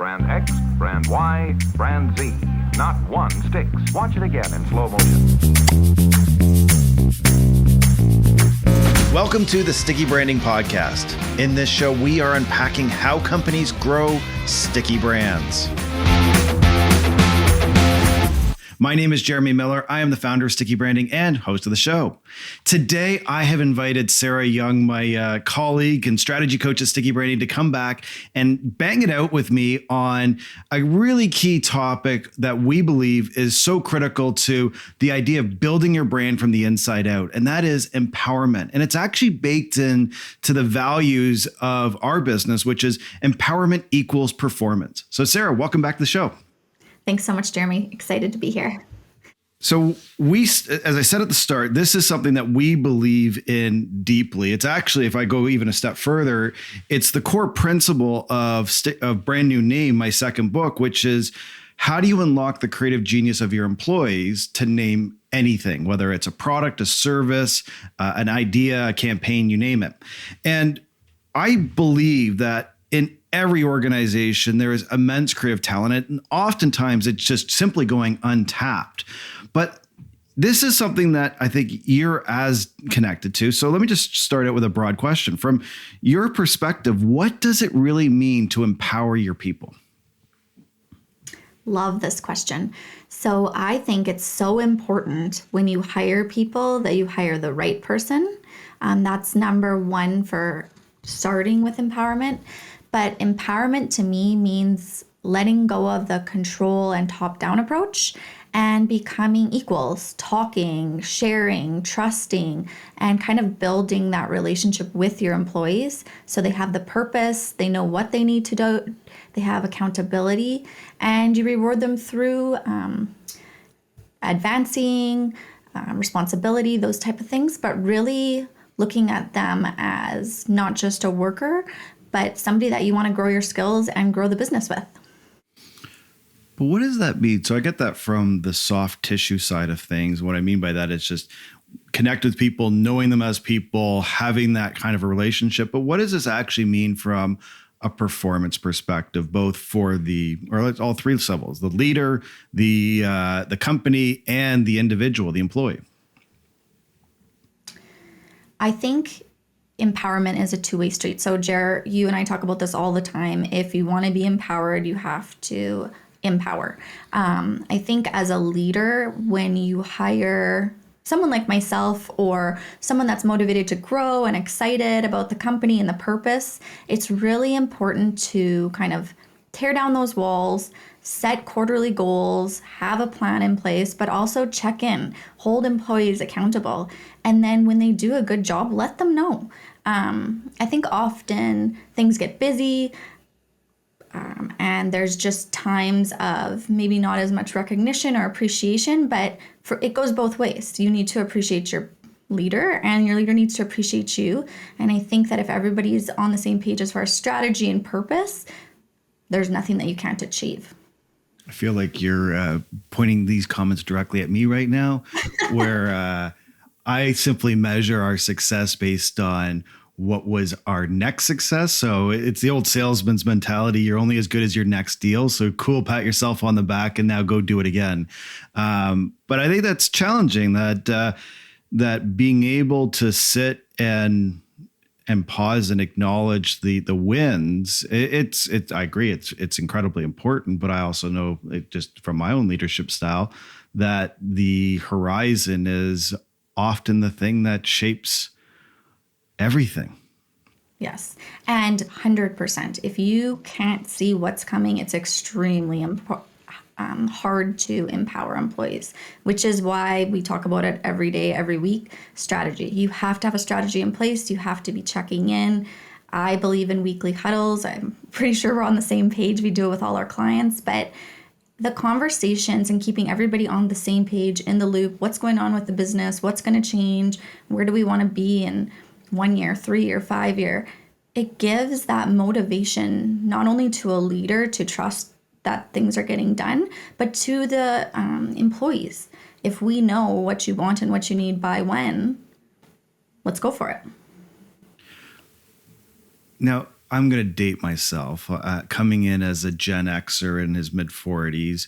brand X, brand Y, brand Z. Not one sticks. Watch it again in slow motion. Welcome to the Sticky Branding Podcast. In this show, we are unpacking how companies grow sticky brands. My name is Jeremy Miller. I am the founder of Sticky Branding and host of the show. Today, I have invited Sarah Young, my colleague and strategy coach at Sticky Branding, to come back and bang it out with me on a really key topic that we believe is so critical to the idea of building your brand from the inside out, and that is empowerment. And it's actually baked in to the values of our business, which is empowerment equals performance. So Sarah, welcome back to the show. Thanks so much, Jeremy. Excited to be here. So we, as I said at the start, this is something that we believe in deeply. It's actually, if I go even a step further, it's the core principle of Brand New Name, my second book, which is how do you unlock the creative genius of your employees to name anything, whether it's a product, a service, an idea, a campaign, you name it. And I believe that in every organization, there is immense creative talent, and oftentimes it's just simply going untapped. But this is something that I think you're as connected to. So let me just start out with a broad question. From your perspective, what does it really mean to empower your people? Love this question. So I think it's so important when you hire people that you hire the right person. That's number one for starting with empowerment. But empowerment to me means letting go of the control and top-down approach and becoming equals, talking, sharing, trusting, and kind of building that relationship with your employees so they have the purpose, they know what they need to do, they have accountability, and you reward them through advancing, responsibility, those type of things, but really looking at them as not just a worker, but somebody that you want to grow your skills and grow the business with. But what does that mean? So I get that from the soft tissue side of things. What I mean by that is just connect with people, knowing them as people, having that kind of a relationship. But what does this actually mean from a performance perspective, both for all three levels, the leader, the company, and the individual, the employee? I think empowerment is a two-way street. So Jer, you and I talk about this all the time. If you want to be empowered, you have to empower. I think as a leader, when you hire someone like myself or someone that's motivated to grow and excited about the company and the purpose, it's really important to kind of tear down those walls, set quarterly goals, have a plan in place, but also check in, hold employees accountable. And then when they do a good job, let them know. I think often things get busy and there's just times of maybe not as much recognition or appreciation, but it goes both ways. You need to appreciate your leader and your leader needs to appreciate you. And I think that if everybody's on the same page as far as strategy and purpose, there's nothing that you can't achieve. I feel like you're pointing these comments directly at me right now, where I simply measure our success based on what was our next success. So it's the old salesman's mentality. You're only as good as your next deal. So cool, pat yourself on the back and now go do it again. But I think that's challenging, that being able to sit and pause and acknowledge the wins. I agree. It's incredibly important, but I also know just from my own leadership style that the horizon is often the thing that shapes everything. Yes. And 100%. If you can't see what's coming, it's extremely hard to empower employees, which is why we talk about it every day, every week. Strategy. You have to have a strategy in place. You have to be checking in. I believe in weekly huddles. I'm pretty sure we're on the same page. We do it with all our clients, but the conversations and keeping everybody on the same page, in the loop, what's going on with the business, what's going to change, where do we want to be in 1 year, 3 year, 5 year, it gives that motivation not only to a leader to trust that things are getting done, but to the employees. If we know what you want and what you need by when, let's go for it. Now, I'm going to date myself, coming in as a Gen Xer in his mid 40s.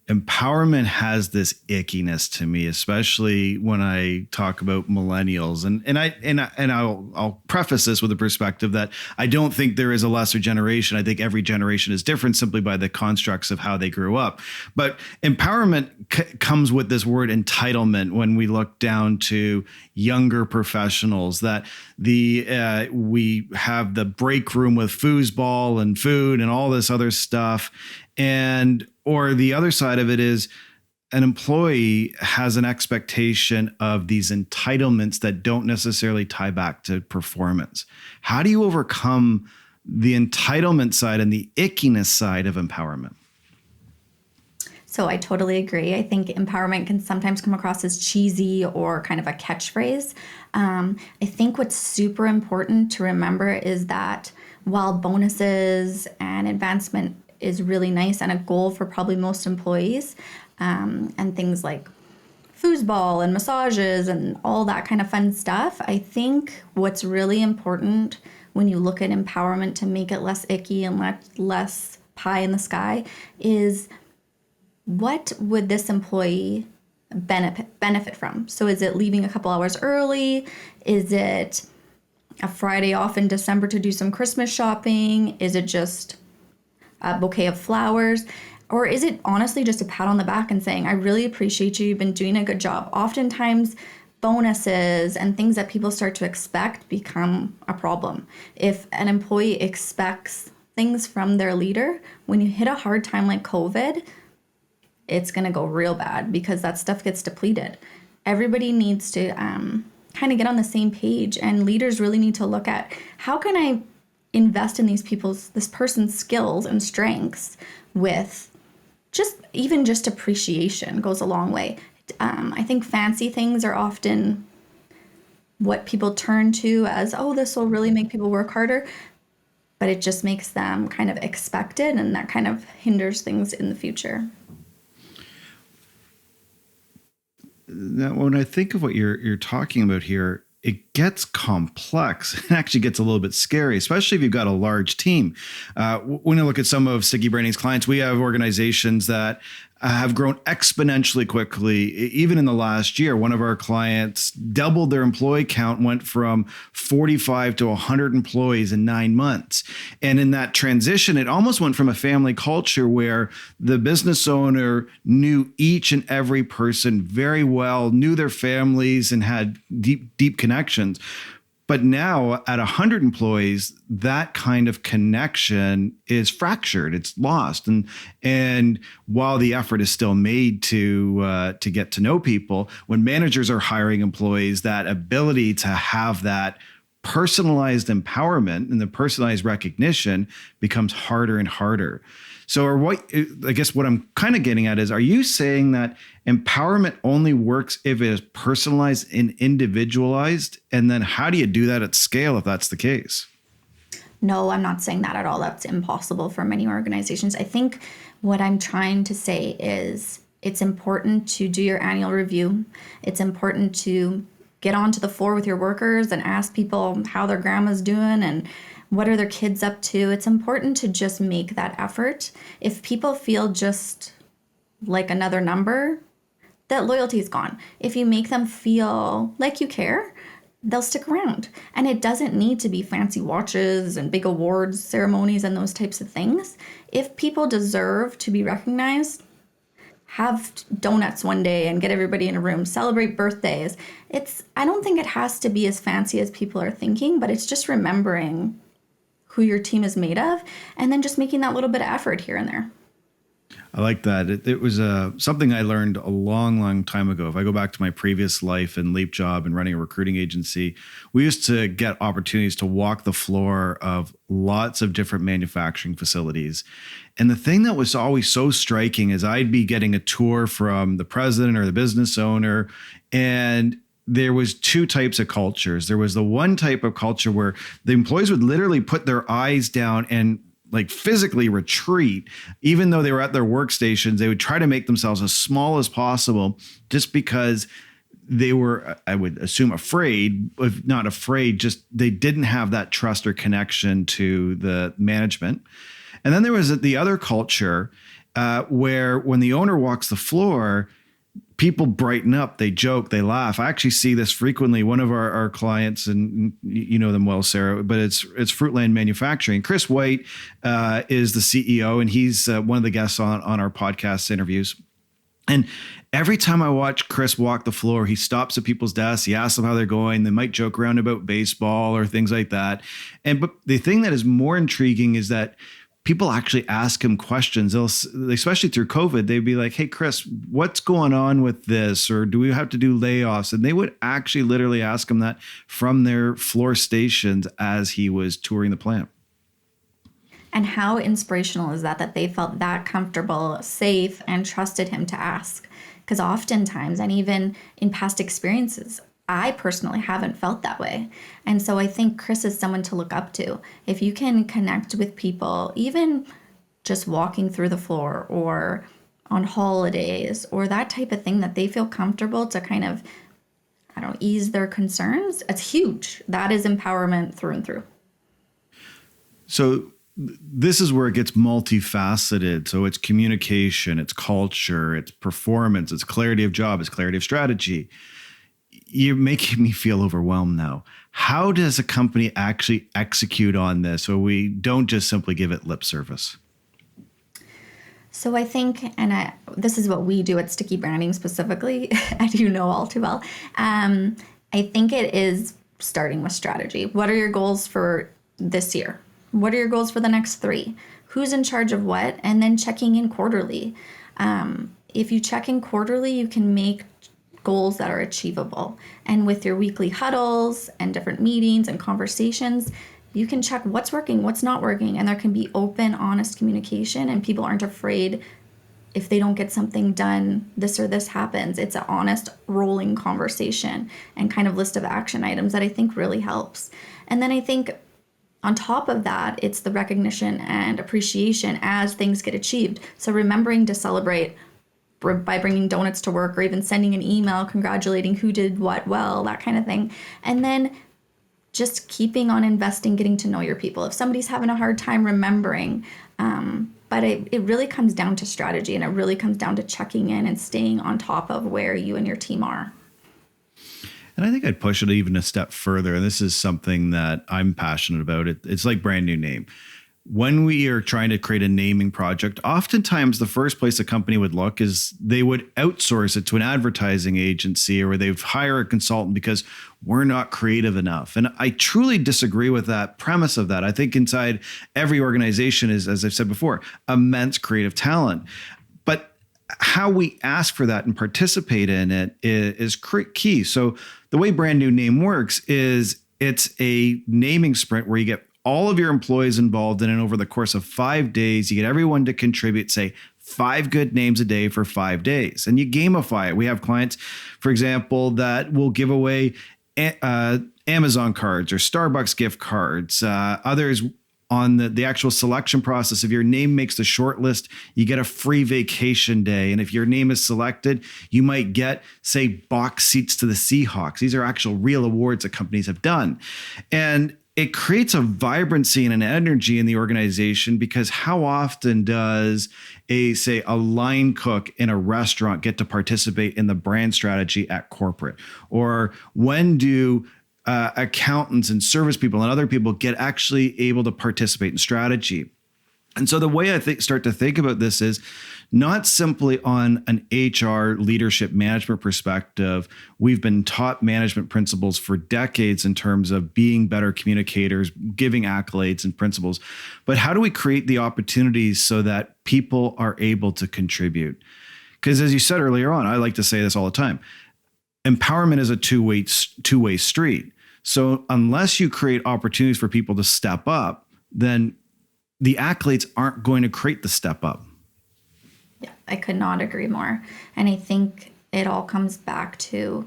Empowerment has this ickiness to me, especially when I talk about millennials. And I'll preface this with the perspective that I don't think there is a lesser generation. I think every generation is different simply by the constructs of how they grew up. But empowerment comes with this word entitlement when we look down to younger professionals, that we have the break room with foosball and food and all this other stuff. Or the other side of it is an employee has an expectation of these entitlements that don't necessarily tie back to performance. How do you overcome the entitlement side and the ickiness side of empowerment? So I totally agree. I think empowerment can sometimes come across as cheesy or kind of a catchphrase. I think what's super important to remember is that while bonuses and advancement is really nice and a goal for probably most employees, and things like foosball and massages and all that kind of fun stuff, I think what's really important when you look at empowerment to make it less icky and less pie in the sky is, what would this employee benefit from? So is it leaving a couple hours early? Is it a Friday off in December to do some Christmas shopping? Is it just a bouquet of flowers? Or is it honestly just a pat on the back and saying, I really appreciate you, you've been doing a good job? Oftentimes, bonuses and things that people start to expect become a problem. If an employee expects things from their leader, when you hit a hard time like COVID, it's going to go real bad because that stuff gets depleted. Everybody needs to kind of get on the same page, and leaders really need to look at, how can I invest in this person's skills and strengths with just appreciation goes a long way. I think fancy things are often what people turn to as, oh, this will really make people work harder, but it just makes them kind of expect it, and that kind of hinders things in the future. Now, when I think of what you're talking about here, it gets complex. It actually gets a little bit scary, especially if you've got a large team. When you look at some of Siggy Branding's clients, we have organizations that have grown exponentially quickly. Even in the last year, one of our clients doubled their employee count, went from 45 to 100 employees in 9 months. And in that transition, it almost went from a family culture where the business owner knew each and every person very well, knew their families, and had deep connections. But now at 100 employees, that kind of connection is fractured. It's lost. And while the effort is still made to get to know people, when managers are hiring employees, that ability to have that personalized empowerment and the personalized recognition becomes harder and harder. So I guess what I'm kind of getting at is, are you saying that empowerment only works if it is personalized and individualized? And then how do you do that at scale if that's the case? No, I'm not saying that at all. That's impossible for many organizations. I think what I'm trying to say is, it's important to do your annual review. It's important to get onto the floor with your workers and ask people how their grandma's doing and what are their kids up to. It's important to just make that effort. If people feel just like another number, that loyalty is gone. If you make them feel like you care, they'll stick around. And it doesn't need to be fancy watches and big awards ceremonies and those types of things. If people deserve to be recognized, have donuts one day and get everybody in a room, celebrate birthdays. I don't think it has to be as fancy as people are thinking, but it's just remembering who your team is made of, and then just making that little bit of effort here and there. I like that. It was something I learned a long time ago. If I go back to my previous life and Leap Job and running a recruiting agency, we used to get opportunities to walk the floor of lots of different manufacturing facilities. And the thing that was always so striking is I'd be getting a tour from the president or the business owner, and there was two types of cultures. There was the one type of culture where the employees would literally put their eyes down and like physically retreat. Even though they were at their workstations, they would try to make themselves as small as possible, just because they were, I would assume, afraid, if not afraid, just they didn't have that trust or connection to the management. And then there was the other culture where when the owner walks the floor, people brighten up, they joke, they laugh. I actually see this frequently. One of our clients, and you know them well, Sarah, but it's Fruitland Manufacturing. Chris White is the CEO, and he's one of the guests on our podcast interviews. And every time I watch Chris walk the floor, he stops at people's desks. He asks them how they're going. They might joke around about baseball or things like that. But the thing that is more intriguing is that people actually ask him questions. Especially through COVID, they'd be like, "Hey, Chris, what's going on with this? Or do we have to do layoffs?" And they would actually literally ask him that from their floor stations as he was touring the plant. And how inspirational is that they felt that comfortable, safe, and trusted him to ask? Because oftentimes, and even in past experiences, I personally haven't felt that way. And so I think Chris is someone to look up to. If you can connect with people, even just walking through the floor or on holidays or that type of thing, that they feel comfortable to kind of, ease their concerns, it's huge. That is empowerment through and through. So this is where it gets multifaceted. So it's communication, it's culture, it's performance, it's clarity of job, it's clarity of strategy. You're making me feel overwhelmed now. How does a company actually execute on this so we don't just simply give it lip service? So I think, this is what we do at Sticky Branding specifically, as you know all too well. I think it is starting with strategy. What are your goals for this year? What are your goals for the next 3? Who's in charge of what? And then checking in quarterly. If you check in quarterly, you can make goals that are achievable. And with your weekly huddles and different meetings and conversations, you can check what's working, what's not working, and there can be open, honest communication, and people aren't afraid if they don't get something done, this or this happens. It's an honest, rolling conversation and kind of list of action items that I think really helps. And then I think on top of that, it's the recognition and appreciation as things get achieved. So remembering to celebrate by bringing donuts to work or even sending an email congratulating who did what well, that kind of thing. And then just keeping on investing, getting to know your people. If somebody's having a hard time remembering, but it really comes down to strategy, and it really comes down to checking in and staying on top of where you and your team are. And I think I'd push it even a step further. And this is something that I'm passionate about. It's like brand new name. When we are trying to create a naming project, oftentimes the first place a company would look is they would outsource it to an advertising agency, or they'd hire a consultant because we're not creative enough. And I truly disagree with that premise of that. I think inside every organization is, as I've said before, immense creative talent. But how we ask for that and participate in it is key. So the way brand new name works is it's a naming sprint where you get all of your employees involved in it over the course of 5 days. You get everyone to contribute, say 5 good names a day for 5 days, and you gamify it. We have clients, for example, that will give away Amazon cards or Starbucks gift cards. Others on the actual selection process. If your name makes the short list, you get a free vacation day. And if your name is selected, you might get, say, box seats to the Seahawks. These are actual real awards that companies have done. And it creates a vibrancy and an energy in the organization, because how often does a line cook in a restaurant get to participate in the brand strategy at corporate? Or when do accountants and service people and other people get actually able to participate in strategy? And so the way I start to think about this is not simply on an HR leadership management perspective. We've been taught management principles for decades in terms of being better communicators, giving accolades and principles. But how do we create the opportunities so that people are able to contribute? Because as you said earlier on, I like to say this all the time, empowerment is a two-way street. So unless you create opportunities for people to step up, then the accolades aren't going to create the step up. Yeah, I could not agree more. And I think it all comes back to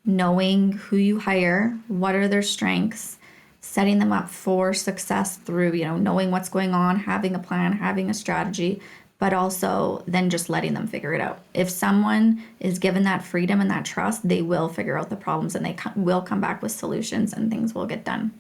knowing who you hire, what are their strengths, setting them up for success through, knowing what's going on, having a plan, having a strategy, but also then just letting them figure it out. If someone is given that freedom and that trust, they will figure out the problems, and they will come back with solutions, and things will get done.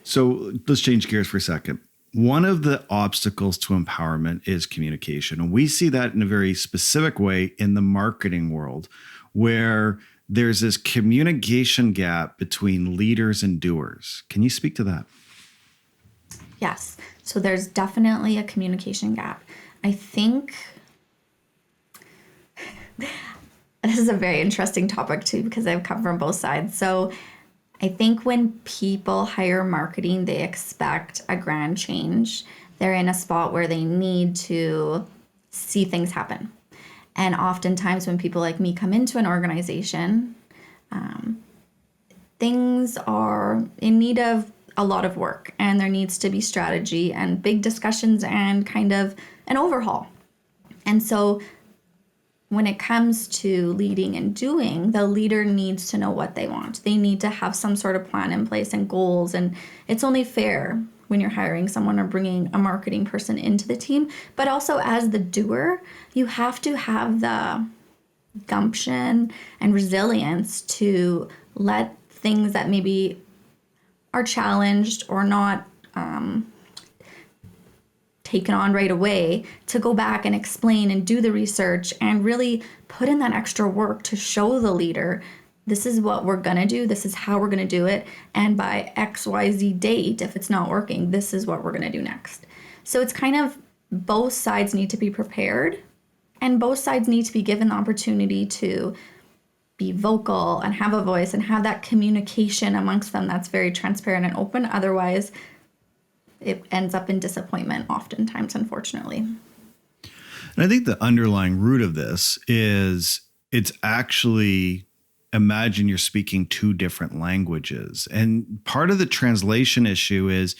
So let's change gears for a second. One of the obstacles to empowerment is communication. And we see that in a very specific way in the marketing world, where there's this communication gap between leaders and doers. Can you speak to that? Yes. So there's definitely a communication gap. I think this is a very interesting topic too, because I've come from both sides. So I think when people hire marketing, they expect a grand change. They're in a spot where they need to see things happen. And oftentimes when people like me come into an organization, things are in need of a lot of work, and there needs to be strategy and big discussions and kind of an overhaul. And so when it comes to leading and doing, the leader needs to know what they want. They need to have some sort of plan in place and goals. And it's only fair when you're hiring someone or bringing a marketing person into the team. But also as the doer, you have to have the gumption and resilience to let things that maybe are challenged or not taken on right away, to go back and explain and do the research and really put in that extra work to show the leader, this is what we're going to do, this is how we're going to do it, and by XYZ date, if it's not working, this is what we're going to do next. So it's kind of both sides need to be prepared, and both sides need to be given the opportunity to be vocal and have a voice and have that communication amongst them that's very transparent and open. Otherwise, it ends up in disappointment oftentimes, unfortunately. And I think the underlying root of this is it's actually, imagine you're speaking two different languages. And part of the translation issue is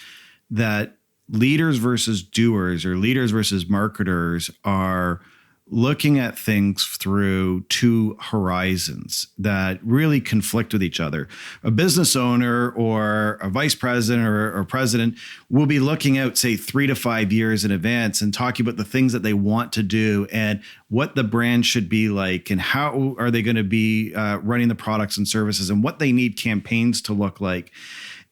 that leaders versus doers, or leaders versus marketers, are looking at things through two horizons that really conflict with each other. A business owner or a vice president or president will be looking out, say, 3 to 5 years in advance and talking about the things that they want to do and what the brand should be like and how are they going to be running the products and services and what they need campaigns to look like.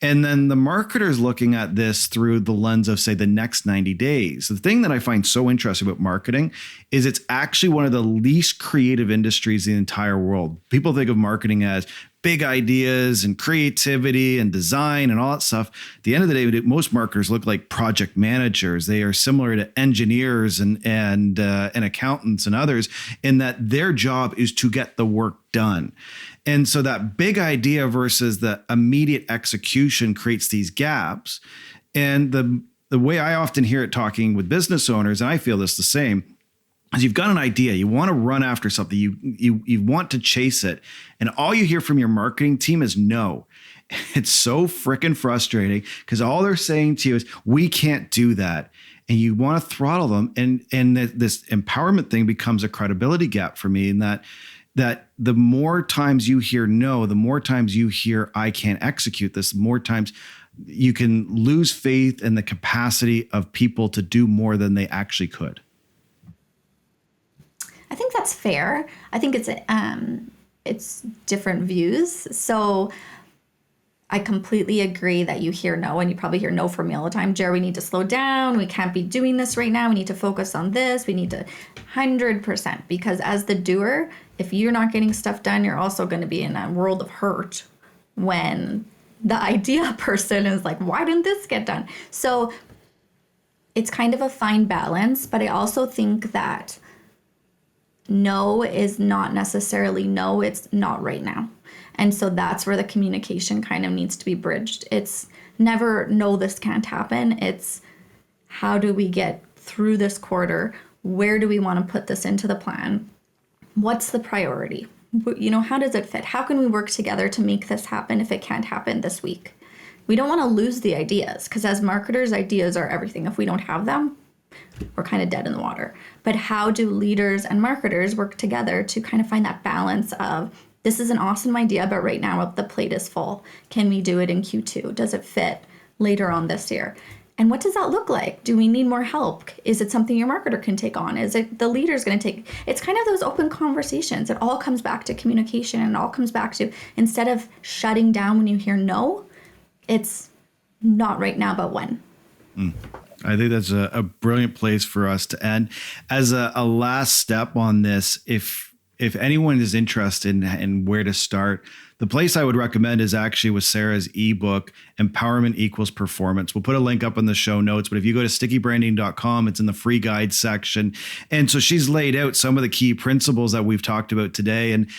And then the marketer's looking at this through the lens of, say, the next 90 days. The thing that I find so interesting about marketing is it's actually one of the least creative industries in the entire world. People think of marketing as big ideas and creativity and design and all that stuff. At the end of the day, most marketers look like project managers. They are similar to engineers and accountants and others in that their job is to get the work done. And so that big idea versus the immediate execution creates these gaps. And the way I often hear it talking with business owners, and I feel this the same, is you've got an idea, you want to run after something, you want to chase it, and all you hear from your marketing team is no. It's so freaking frustrating because all they're saying to you is, we can't do that. And you want to throttle them. And this empowerment thing becomes a credibility gap for me, in that the more times you hear no, the more times you hear I can't execute this, the more times you can lose faith in the capacity of people to do more than they actually could. I think that's fair. I think it's different views. So I completely agree that you hear no, and you probably hear no from me all the time. Jer, we need to slow down. We can't be doing this right now. We need to focus on this. We need to 100%, because as the doer, if you're not getting stuff done, you're also going to be in a world of hurt when the idea person is like, why didn't this get done? So it's kind of a fine balance, but I also think that no is not necessarily no, it's not right now. And so that's where the communication kind of needs to be bridged. It's never, no, this can't happen. It's, how do we get through this quarter? Where do we want to put this into the plan? What's the priority? How does it fit? How can we work together to make this happen if it can't happen this week? We don't want to lose the ideas, because as marketers, ideas are everything. If we don't have them, we're kind of dead in the water. But how do leaders and marketers work together to kind of find that balance of, this is an awesome idea, but right now the plate is full. Can we do it in Q2? Does it fit later on this year? And what does that look like? Do we need more help? Is it something your marketer can take on? Is it the leader's going to take? It's kind of those open conversations. It all comes back to communication, and it all comes back to, instead of shutting down when you hear no, it's not right now, but when. I think that's a brilliant place for us to end. As a last step on this, if anyone is interested in where to start, the place I would recommend is actually with Sarah's ebook, Empowerment Equals Performance. We'll put a link up in the show notes, but if you go to stickybranding.com, it's in the free guide section. And so she's laid out some of the key principles that we've talked about today. And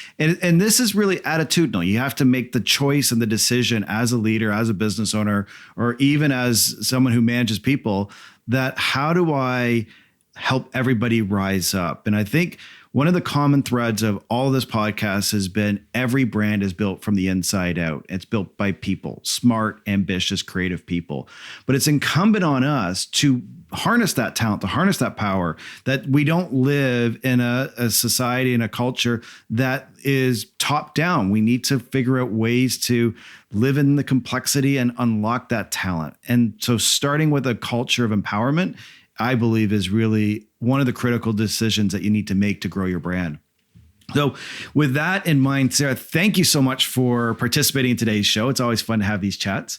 this is really attitudinal. You have to make the choice and the decision as a leader, as a business owner, or even as someone who manages people, that how do I help everybody rise up? And I think one of the common threads of all of this podcast has been every brand is built from the inside out. It's built by people, smart, ambitious, creative people. But it's incumbent on us to harness that talent, to harness that power, that we don't live in a society and a culture that is top down. We need to figure out ways to live in the complexity and unlock that talent. And so starting with a culture of empowerment, I believe, is really one of the critical decisions that you need to make to grow your brand. So with that in mind, Sarah, thank you so much for participating in today's show. It's always fun to have these chats.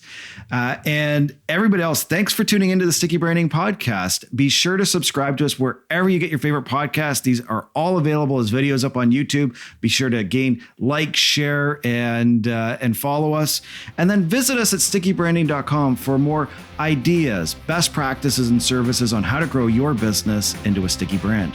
And everybody else, thanks for tuning into the Sticky Branding Podcast. Be sure to subscribe to us wherever you get your favorite podcasts. These are all available as videos up on YouTube. Be sure to again, like, share, and follow us. And then visit us at stickybranding.com for more ideas, best practices, and services on how to grow your business into a sticky brand.